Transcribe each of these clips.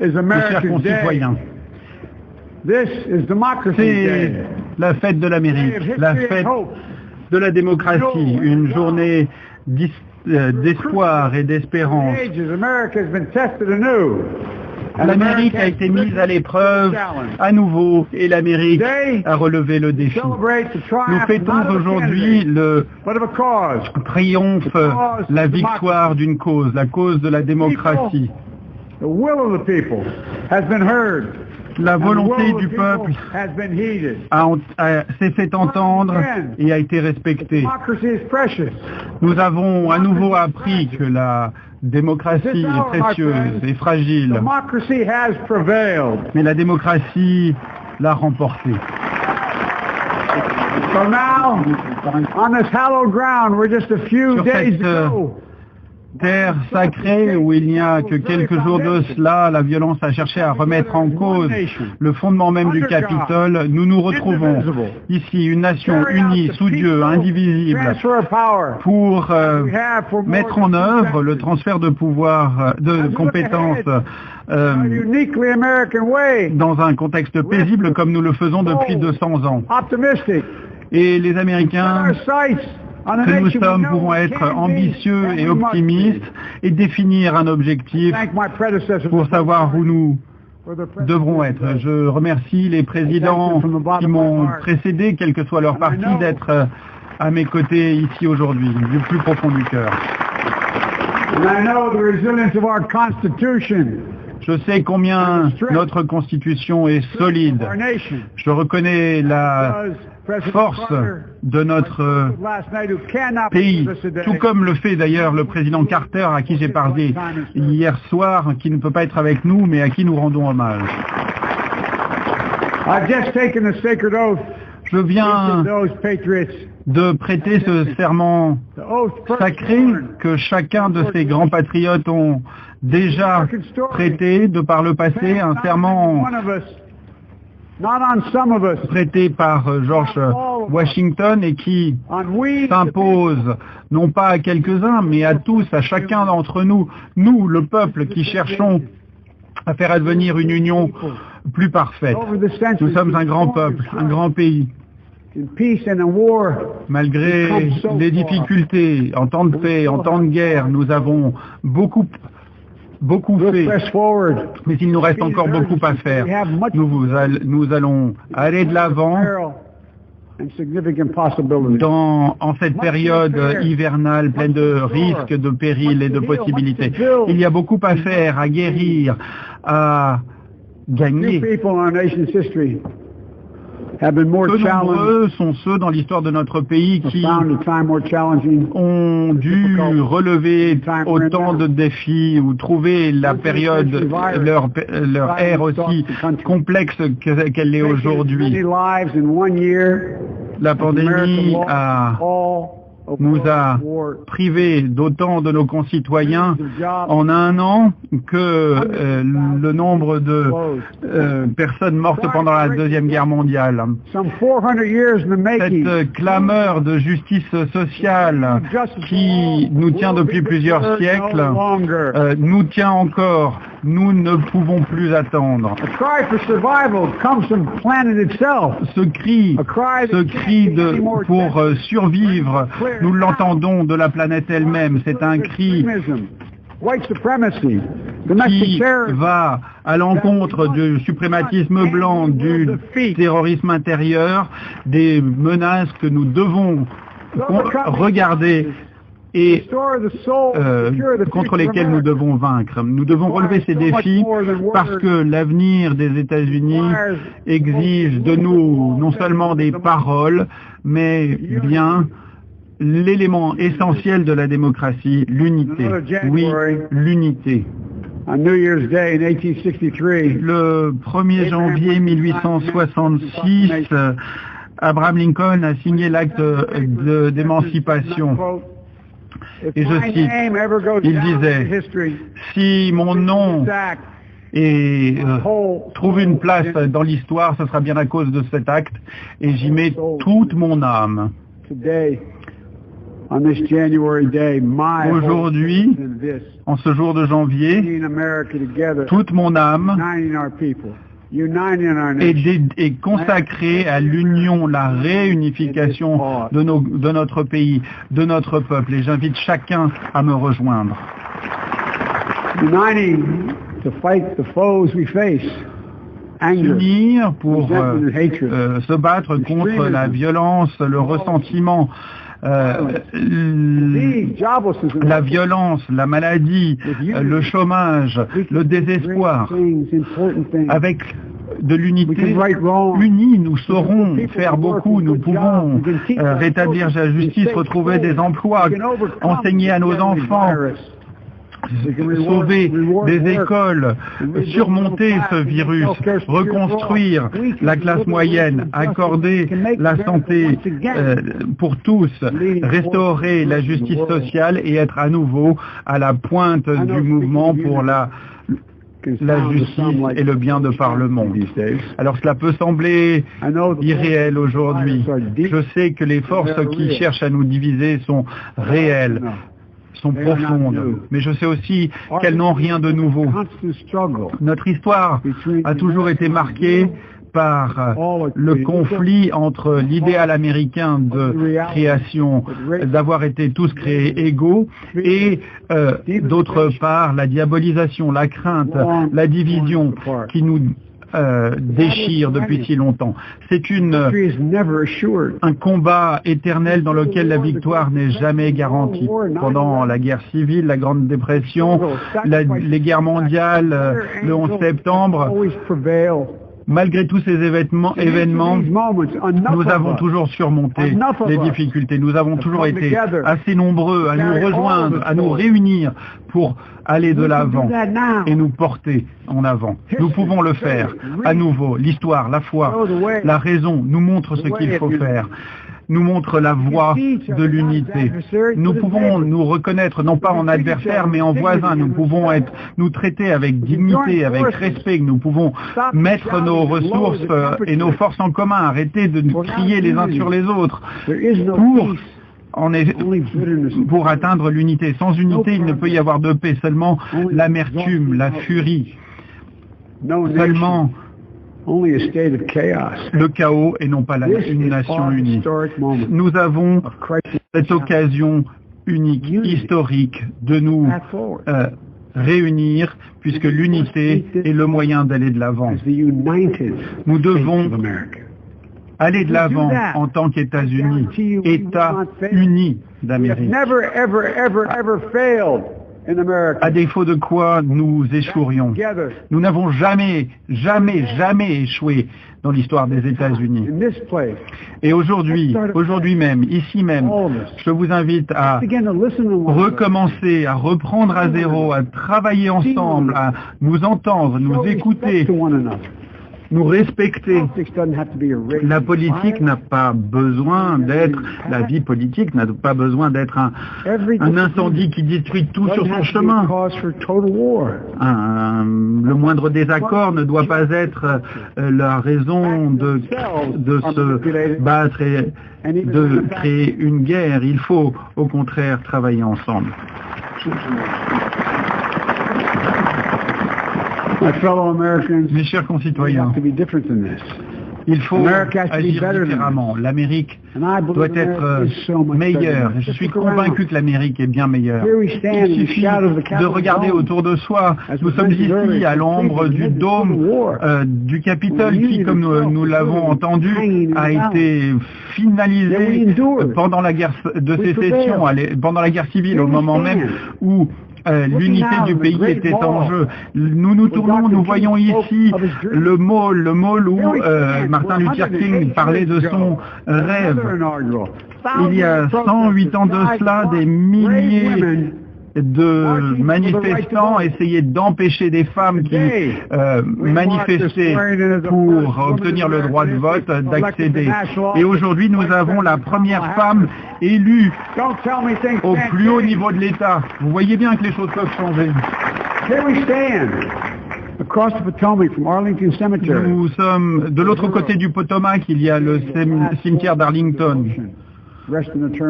chers concitoyens, c'est la fête de l'Amérique, la fête de la démocratie, une journée d'espoir et d'espérance. L'Amérique a été mise à l'épreuve à nouveau et l'Amérique a relevé le défi. Nous fêtons aujourd'hui le triomphe, la victoire d'une cause, la cause de la démocratie. La volonté du peuple s'est fait entendre et a été respectée. Nous avons à nouveau appris que la démocratie est précieuse et fragile. Mais la démocratie l'a remportée. Sur cette terre sacrée où il n'y a que quelques jours de cela, la violence a cherché à remettre en cause le fondement même du Capitole. Nous nous retrouvons ici, une nation unie sous Dieu, indivisible, pour mettre en œuvre le transfert de pouvoir, de compétences dans un contexte paisible comme nous le faisons depuis 200 ans. Et les Américains que nous sommes pouvons être ambitieux et optimistes et définir un objectif pour savoir où nous devrons être. Je remercie les présidents qui m'ont précédé, quel que soit leur parti, d'être à mes côtés ici aujourd'hui, du plus profond du cœur. Je sais combien notre Constitution est solide. Je reconnais la force de notre pays, tout comme le fait d'ailleurs le président Carter, à qui j'ai parlé hier soir, qui ne peut pas être avec nous, mais à qui nous rendons hommage. Je viens de prêter ce serment sacré que chacun de ces grands patriotes ont déjà prêté de par le passé, un serment prêté par George Washington et qui s'impose non pas à quelques-uns, mais à tous, à chacun d'entre nous, nous, le peuple, qui cherchons à faire advenir une union plus parfaite. Nous sommes un grand peuple, un grand pays. Malgré les difficultés, en temps de paix, en temps de guerre, nous avons beaucoup fait, mais il nous reste encore beaucoup à faire. Nous allons aller de l'avant en cette période hivernale pleine de risques, de périls et de possibilités. Il y a beaucoup à faire, à guérir, à gagner. Peu nombreux sont ceux dans l'histoire de notre pays qui ont dû relever autant de défis ou trouver la période, leur ère aussi complexe qu'elle est aujourd'hui. La pandémie nous a privés d'autant de nos concitoyens en un an que le nombre de personnes mortes pendant la Deuxième Guerre mondiale. Cette clameur de justice sociale qui nous tient depuis plusieurs siècles nous tient encore. Nous ne pouvons plus attendre. Ce cri pour survivre, nous l'entendons de la planète elle-même. C'est un cri qui va à l'encontre du suprématisme blanc, du terrorisme intérieur, des menaces que nous devons regarder et contre lesquels nous devons vaincre. Nous devons relever ces défis parce que l'avenir des États-Unis exige de nous non seulement des paroles, mais bien l'élément essentiel de la démocratie, l'unité. Oui, l'unité. Le 1er janvier 1866, Abraham Lincoln a signé l'acte d'émancipation. Et je cite, il disait, si mon nom trouve une place dans l'histoire, ce sera bien à cause de cet acte, et j'y mets toute mon âme. Aujourd'hui, en ce jour de janvier, toute mon âme est consacrée à l'union, la réunification de notre pays, de notre peuple. Et j'invite chacun à me rejoindre. S'unir pour se battre contre la violence, le ressentiment, la violence, la maladie, le chômage, le désespoir. Avec de l'unité unie, nous saurons faire beaucoup, nous pouvons rétablir la justice, retrouver des emplois, enseigner à nos enfants, sauver des écoles, surmonter ce virus, reconstruire la classe moyenne, accorder la santé pour tous, restaurer la justice sociale et être à nouveau à la pointe du mouvement pour la justice et le bien de par le monde. Alors cela peut sembler irréel aujourd'hui. Je sais que les forces qui cherchent à nous diviser sont réelles, sont profondes, mais je sais aussi qu'elles n'ont rien de nouveau. Notre histoire a toujours été marquée par le conflit entre l'idéal américain de création, d'avoir été tous créés égaux, et d'autre part la diabolisation, la crainte, la division qui nous déchire depuis si longtemps. C'est un combat éternel dans lequel la victoire n'est jamais garantie. Pendant la guerre civile, la Grande Dépression, les guerres mondiales, le 11 septembre, malgré tous ces événements, nous avons toujours surmonté les difficultés. Nous avons toujours été assez nombreux à nous rejoindre, à nous réunir pour aller de l'avant et nous porter en avant. Nous pouvons le faire à nouveau. L'histoire, la foi, la raison nous montrent ce qu'il faut faire. Nous montre la voie de l'unité. Nous pouvons nous reconnaître non pas en adversaires mais en voisins. Nous pouvons nous traiter avec dignité, avec respect. Nous pouvons mettre nos ressources et nos forces en commun, arrêter de nous crier les uns sur les autres pour atteindre l'unité. Sans unité, il ne peut y avoir de paix, seulement l'amertume, la furie, seulement le chaos et non pas une nation unie. Nous avons cette occasion unique, historique, de nous réunir, puisque l'unité est le moyen d'aller de l'avant. Nous devons aller de l'avant en tant qu'États-Unis, États unis d'Amérique. À défaut de quoi nous échouerions. Nous n'avons jamais échoué dans l'histoire des États-Unis. Et aujourd'hui même, ici même, je vous invite à recommencer, à reprendre à zéro, à travailler ensemble, à nous entendre, nous écouter, nous respecter. La politique n'a pas besoin d'être, la vie politique n'a pas besoin d'être un incendie qui détruit tout sur son chemin. Le moindre désaccord ne doit pas être la raison de se battre et de créer une guerre. Il faut au contraire travailler ensemble. Mes chers concitoyens, il faut agir différemment. L'Amérique doit être meilleure. Je suis convaincu que l'Amérique est bien meilleure. Il suffit de regarder autour de soi. Nous sommes ici à l'ombre du dôme du Capitole qui, comme nous l'avons entendu, a été finalisé pendant la guerre de sécession, pendant la guerre civile, au moment même où l'unité du pays était en jeu. Nous nous tournons, nous voyons ici le mall où Martin Luther King parlait de son rêve. Il y a 108 ans de cela, des milliers de manifestants essayaient d'empêcher des femmes qui manifestaient pour obtenir le droit de vote d'accéder. Et aujourd'hui, nous avons la première femme élue au plus haut niveau de l'État. Vous voyez bien que les choses peuvent changer. Nous sommes de l'autre côté du Potomac, il y a le cimetière d'Arlington,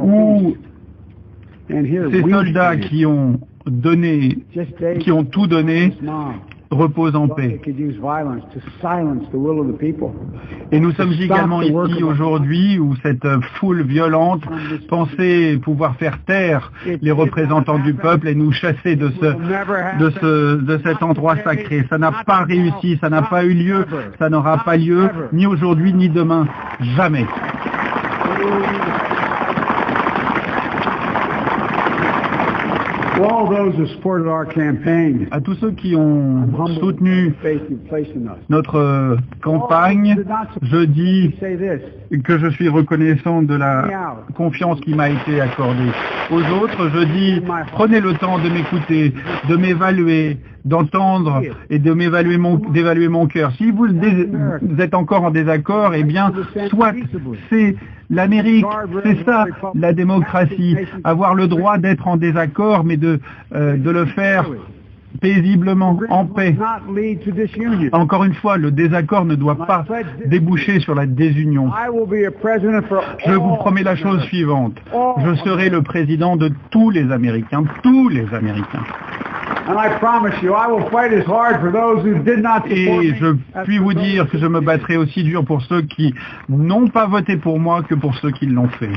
où Ces soldats qui ont tout donné reposent en paix. Et nous sommes également ici aujourd'hui où cette foule violente pensait pouvoir faire taire les représentants du peuple et nous chasser de cet endroit sacré. Ça n'a pas réussi, ça n'a pas eu lieu, ça n'aura pas lieu, ni aujourd'hui ni demain, jamais. À tous ceux qui ont soutenu notre campagne, je dis que je suis reconnaissant de la confiance qui m'a été accordée. Aux autres, je dis, prenez le temps de m'écouter, de m'évaluer, d'entendre et d'évaluer mon cœur. Si vous êtes encore en désaccord, eh bien, soit c'est l'Amérique, c'est ça la démocratie, avoir le droit d'être en désaccord, mais de le faire paisiblement, en paix. Encore une fois, le désaccord ne doit pas déboucher sur la désunion. Je vous promets la chose suivante. Je serai le président de tous les Américains, tous les Américains. Et je puis vous dire que je me battrai aussi dur pour ceux qui n'ont pas voté pour moi que pour ceux qui l'ont fait.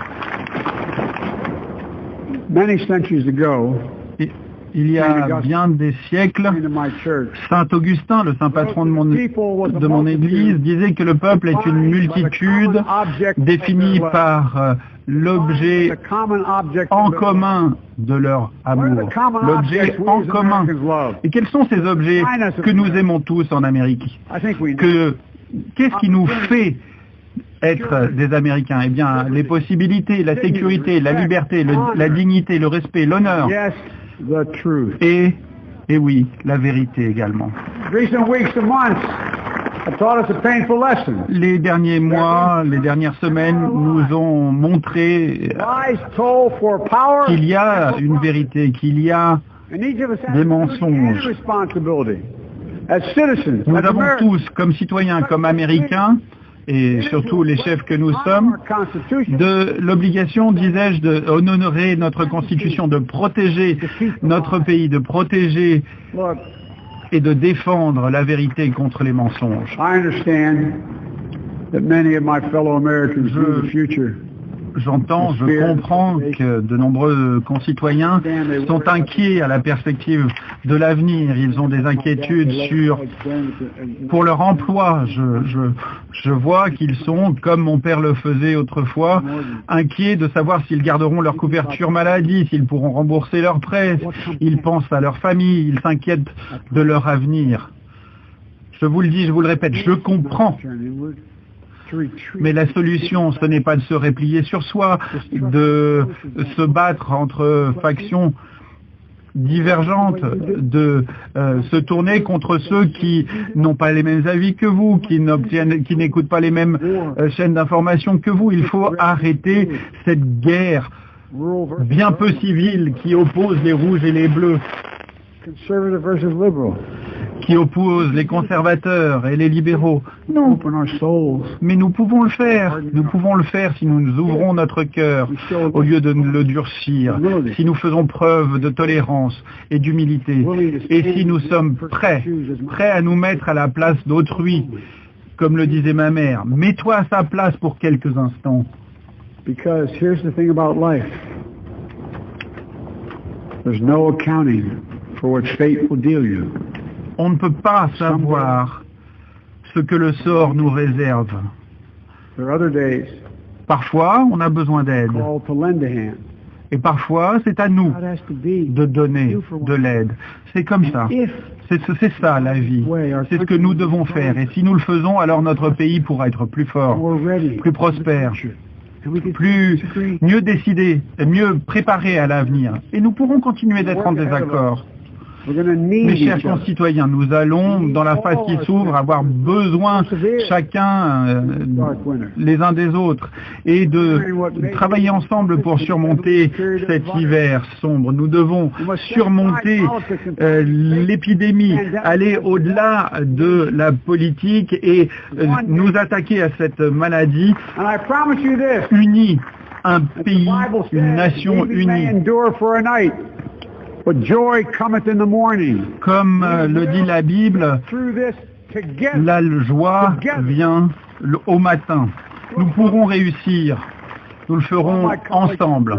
Il y a bien des siècles, Saint Augustin, le saint patron de mon Église, disait que le peuple est une multitude définie par l'objet en commun de leur amour. L'objet en commun. Et quels sont ces objets que nous aimons tous en Amérique? Qu'est-ce qui nous fait être des Américains? Eh bien, les possibilités, la sécurité, la liberté, la dignité, le respect, l'honneur. Et oui, la vérité également. Les derniers mois, les dernières semaines nous ont montré qu'il y a une vérité, qu'il y a des mensonges. Nous avons tous, comme citoyens, comme Américains, et surtout les chefs que nous sommes, de l'obligation, disais-je, d'honorer notre Constitution, de protéger notre pays, de protéger et de défendre la vérité contre les mensonges. J'entends, je comprends que de nombreux concitoyens sont inquiets à la perspective de l'avenir. Ils ont des inquiétudes pour leur emploi. Je vois qu'ils sont, comme mon père le faisait autrefois, inquiets de savoir s'ils garderont leur couverture maladie, s'ils pourront rembourser leurs prêts. Ils pensent à leur famille, ils s'inquiètent de leur avenir. Je vous le dis, je vous le répète, je comprends. Mais la solution, ce n'est pas de se replier sur soi, de se battre entre factions divergentes, de se tourner contre ceux qui n'ont pas les mêmes avis que vous, qui n'écoutent pas les mêmes chaînes d'information que vous. Il faut arrêter cette guerre bien peu civile qui oppose les rouges et les bleus, qui oppose les conservateurs et les libéraux. Non, mais nous pouvons le faire. Nous pouvons le faire si nous ouvrons notre cœur au lieu de le durcir, si nous faisons preuve de tolérance et d'humilité, et si nous sommes prêts à nous mettre à la place d'autrui, comme le disait ma mère. Mets-toi à sa place pour quelques instants. Because here's the thing about life. There's no accounting for what fate will deal you. On ne peut pas savoir ce que le sort nous réserve. Parfois, on a besoin d'aide. Et parfois, c'est à nous de donner de l'aide. C'est comme ça. C'est ça la vie. C'est ce que nous devons faire. Et si nous le faisons, alors notre pays pourra être plus fort, plus prospère, mieux décidé, mieux préparé à l'avenir. Et nous pourrons continuer d'être en désaccord. Mes chers concitoyens, nous allons, dans la phase qui s'ouvre, avoir besoin chacun les uns des autres et de travailler ensemble pour surmonter cet hiver sombre. Nous devons surmonter l'épidémie, aller au-delà de la politique et nous attaquer à cette maladie unis, un pays, une nation unie. Comme le dit la Bible, la joie vient au matin. Nous pourrons réussir. Nous le ferons ensemble.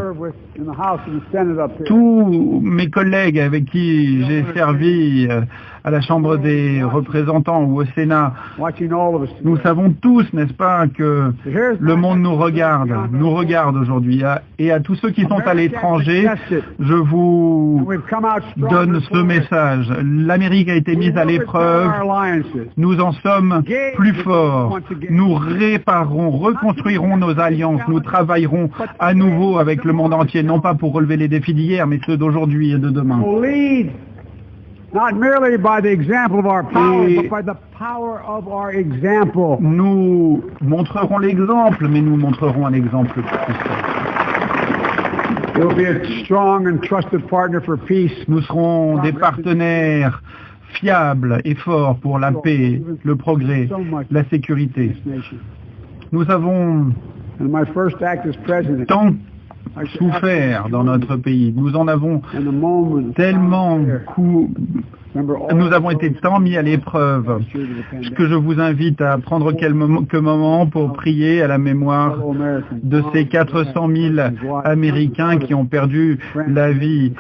Tous mes collègues avec qui j'ai servi à la Chambre des représentants ou au Sénat, nous savons tous, n'est-ce pas, que le monde nous regarde aujourd'hui. Et à tous ceux qui sont à l'étranger, je vous donne ce message. L'Amérique a été mise à l'épreuve. Nous en sommes plus forts. Nous réparerons, reconstruirons nos alliances. Nous travaillerons à nouveau avec le monde entier, non pas pour relever les défis d'hier, mais ceux d'aujourd'hui et de demain. Nous montrerons l'exemple, mais nous montrerons un exemple puissant. Nous serons des partenaires fiables et forts pour la paix, le progrès, la sécurité. Nous avons tant souffert dans notre pays. Nous en avons tellement nous avons été tant mis à l'épreuve que je vous invite à prendre quelques moments pour prier à la mémoire de ces 400 000 Américains qui ont perdu la vie,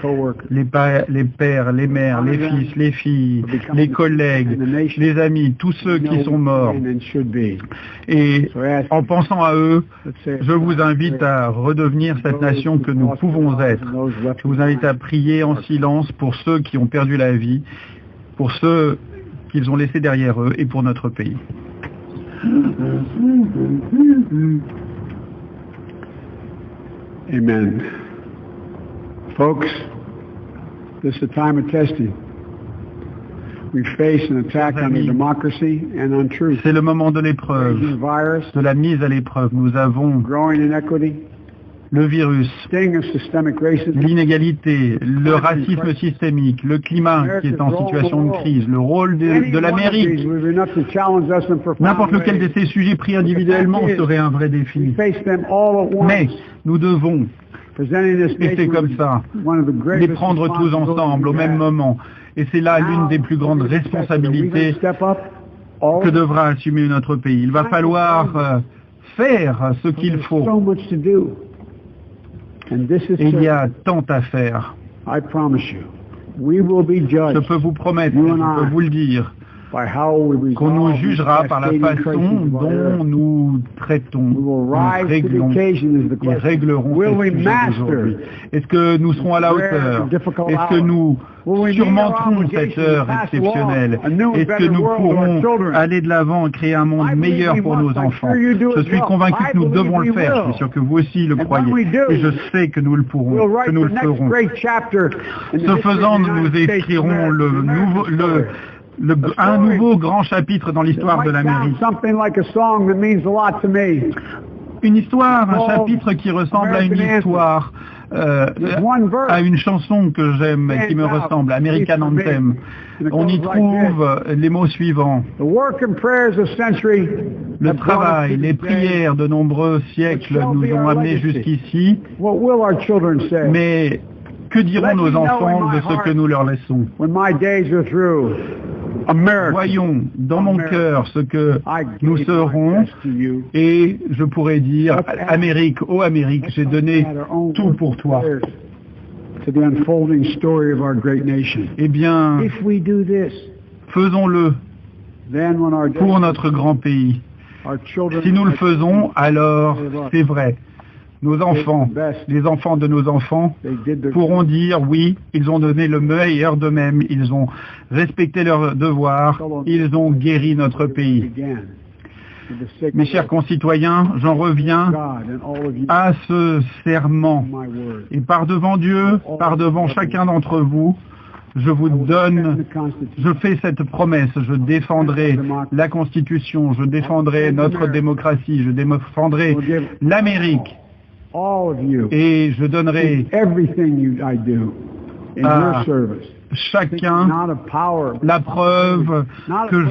les pères, les mères, les fils, les filles, les collègues, les amis, tous ceux qui sont morts. Et en pensant à eux, je vous invite à redevenir cette nation que nous pouvons être. Je vous invite à prier en silence pour ceux qui ont perdu la vie, pour ceux qu'ils ont laissés derrière eux et pour notre pays. Amen. Folks, this is a time of testing. We face an attack on our democracy and on truth. C'est le moment de l'épreuve, de la mise à l'épreuve. Nous avons growing inequity, le virus, l'inégalité, le racisme systémique, le climat qui est en situation de crise, le rôle de l'Amérique. N'importe lequel de ces sujets pris individuellement serait un vrai défi. Mais nous devons, et c'est comme ça, les prendre tous ensemble au même moment. Et c'est là l'une des plus grandes responsabilités que devra assumer notre pays. Il va falloir faire ce qu'il faut. Et il y a tant à faire. Je peux vous promettre, je peux vous le dire, qu'on nous jugera par la façon dont nous traitons, nous réglons et réglerons ce sujet d'aujourd'hui. Est-ce que nous serons à la hauteur? Est-ce que nous surmonterons cette heure exceptionnelle? Est-ce que nous pourrons aller de l'avant et créer un monde meilleur pour nos enfants? Je suis convaincu que nous devons le faire. Je suis sûr que vous aussi le croyez. Et je sais que nous le pourrons, que nous le ferons. Ce faisant, nous écrirons un nouveau grand chapitre dans l'histoire de l'Amérique. Une histoire, un chapitre qui ressemble à une histoire, à une chanson que j'aime et qui me ressemble, American Anthem. On y trouve les mots suivants. Le travail, les prières de nombreux siècles nous ont amenés jusqu'ici, mais que diront nos enfants de ce que nous leur laissons? Voyons dans mon cœur ce que nous serons et je pourrais dire, Amérique, oh Amérique, j'ai donné tout pour toi. Eh bien, faisons-le pour notre grand pays. Si nous le faisons, alors c'est vrai. Nos enfants, les enfants de nos enfants pourront dire oui, ils ont donné le meilleur d'eux-mêmes, ils ont respecté leurs devoirs, ils ont guéri notre pays. Mes chers concitoyens, j'en reviens à ce serment. Et par devant Dieu, par devant chacun d'entre vous, je vous donne, je fais cette promesse, je défendrai la Constitution, je défendrai notre démocratie, je défendrai l'Amérique. Et je donnerai à chacun la preuve que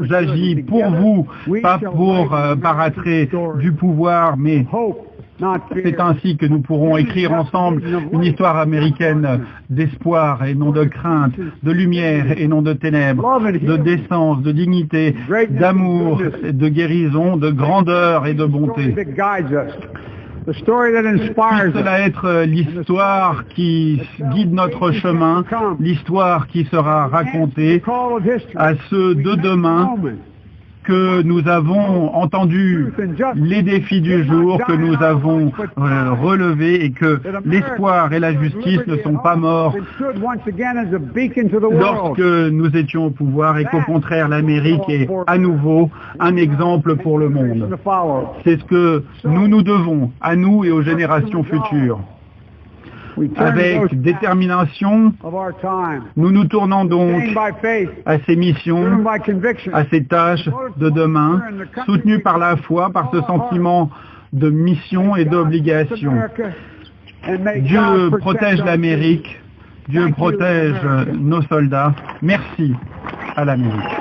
j'agis pour vous, pas pour par attrait du pouvoir, mais C'est ainsi que nous pourrons écrire ensemble une histoire américaine d'espoir et non de crainte, de lumière et non de ténèbres, de décence, de dignité, d'amour, de guérison, de grandeur et de bonté. Puisse cela être l'histoire qui guide notre chemin, l'histoire qui sera racontée à ceux de demain que nous avons entendu les défis du jour, que nous avons relevés et que l'espoir et la justice ne sont pas morts lorsque nous étions au pouvoir et qu'au contraire l'Amérique est à nouveau un exemple pour le monde. C'est ce que nous nous devons à nous et aux générations futures. Avec détermination, nous nous tournons donc à ces missions, à ces tâches de demain, soutenues par la foi, par ce sentiment de mission et d'obligation. Dieu protège l'Amérique, Dieu protège nos soldats. Merci à l'Amérique.